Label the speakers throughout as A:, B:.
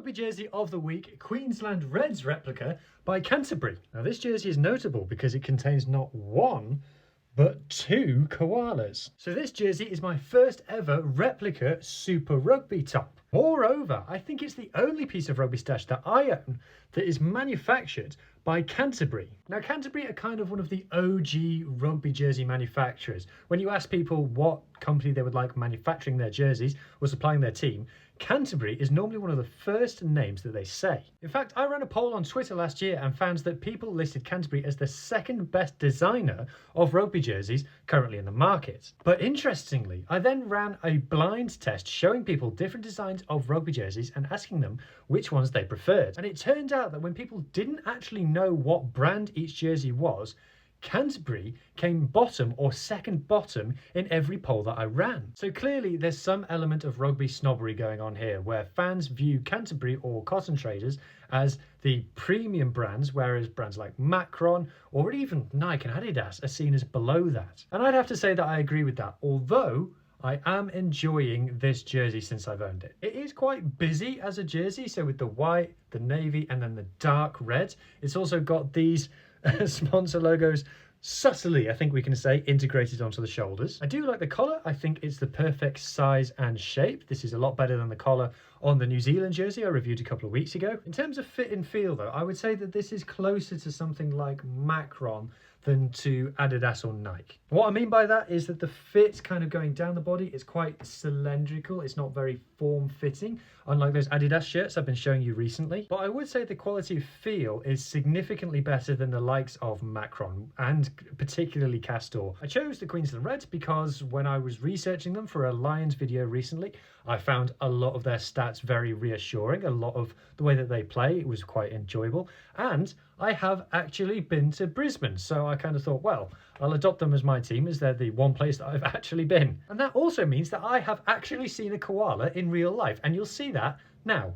A: Rugby jersey of the week, Queensland Reds replica by Canterbury. Now this jersey is notable because it contains not one, but two koalas. So this jersey is my first ever replica Super Rugby top. Moreover, I think it's the only piece of rugby stash that I own that is manufactured by Canterbury. Now Canterbury are kind of one of the OG rugby jersey manufacturers. When you ask people what company they would like manufacturing their jerseys or supplying their team, Canterbury is normally one of the first names that they say. In fact, I ran a poll on Twitter last year and found that people listed Canterbury as the second best designer of rugby jerseys currently in the market. But interestingly, I then ran a blind test showing people different designs of rugby jerseys and asking them which ones they preferred. And it turned out that when people didn't actually know what brand each jersey was, Canterbury came bottom or second bottom in every poll that I ran. So clearly there's some element of rugby snobbery going on here where fans view Canterbury or cotton traders as the premium brands, whereas brands like Macron or even Nike and Adidas are seen as below that. And I'd have to say that I agree with that, although I am enjoying this jersey since I've owned it. It is quite busy as a jersey, so with the white, the navy, and then the dark red. It's also got these sponsor logos subtly, I think we can say, integrated onto the shoulders. I do like the collar. I think it's the perfect size and shape. This is a lot better than the collar on the New Zealand jersey I reviewed a couple of weeks ago. In terms of fit and feel though, I would say that this is closer to something like Macron than to Adidas or Nike. What I mean by that is that the fit kind of going down the body is quite cylindrical. It's not very form-fitting, unlike those Adidas shirts I've been showing you recently. But I would say the quality of feel is significantly better than the likes of Macron and particularly Castor. I chose the Queensland Reds because when I was researching them for a Lions video recently, I found a lot of their stats very reassuring. A lot of the way that they play was quite enjoyable. And I have actually been to Brisbane, so I kind of thought, well, I'll adopt them as my team as they're the one place that I've actually been. And that also means that I have actually seen a koala in real life, and you'll see that now.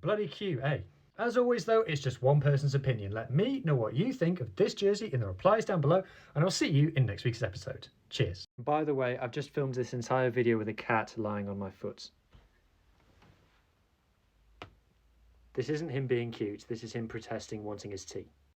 A: Bloody cute, eh? As always though, it's just one person's opinion. Let me know what you think of this jersey in the replies down below, and I'll see you in next week's episode. Cheers. By the way, I've just filmed this entire video with a cat lying on my foot. This isn't him being cute, this is him protesting wanting his tea.